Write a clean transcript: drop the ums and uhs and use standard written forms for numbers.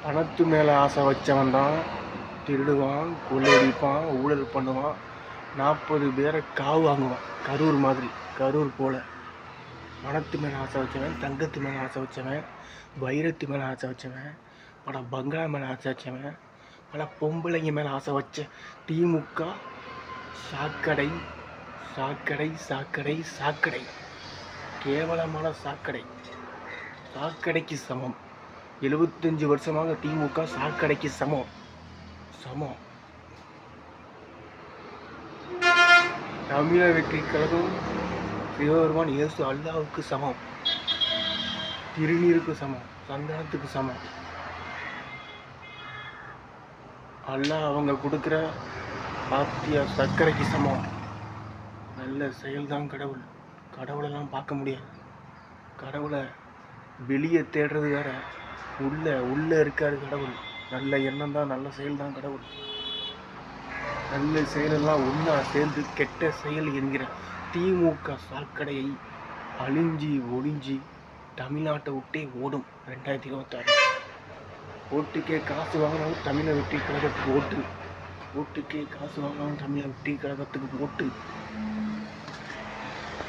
பணத்து மேலே ஆசை வச்சவன் தான் திருடுவான், கொள்ளையடிப்பான், ஊழல் பண்ணுவான், 40 பேரை காவு வாங்குவான். கரூர் மாதிரி, கரூர் போல். பணத்து மேலே ஆசை வச்சவன், தங்கத்து மேலே ஆசை வச்சவன், வைரத்து மேலே ஆசை வச்சவன், பல பங்களா மேலே ஆசை வச்சவன், பல பொம்பளைங்க மேலே ஆசை வச்ச திமுக சாக்கடை சாக்கடை சாக்கடை சாக்கடை, கேவலமான சாக்கடை, சாக்கடைக்கு சமம். 75 வருஷமாக திமுக சாக்கடைக்கு சமம். தமிழர் வெற்றி கழகம் சிவபெருமான் இயேசு அல்லாவுக்கு சமம், திருநீருக்கு சமம், சந்தனத்துக்கு சமம். அல்லாஹ் அவங்க கொடுக்குற பாத்திய சர்க்கரைக்கு சமம். நல்ல செயல்தான் கடவுள். கடவுளெல்லாம் பார்க்க முடியாது. கடவுளை வெளியே தேடுறது வேற, உள்ள இருக்காரு கடவுள். நல்ல எண்ணம் தான், நல்ல செயல் தான் கடவுள். நல்ல செயலெல்லாம் ஒன்றா சேர்ந்து கெட்ட செயல் என்கிற திமுக சாக்கடையை அழிஞ்சி ஒழிஞ்சி தமிழ்நாட்டை விட்டே ஓடும். 2026 ஓட்டுக்கே காசு வாங்கினாலும் தமிழை வெற்றி கழகத்துக்கு ஓட்டுக்கே காசு வாங்கினாலும் தமிழை வெற்றி கழகத்துக்கு ஓட்டு.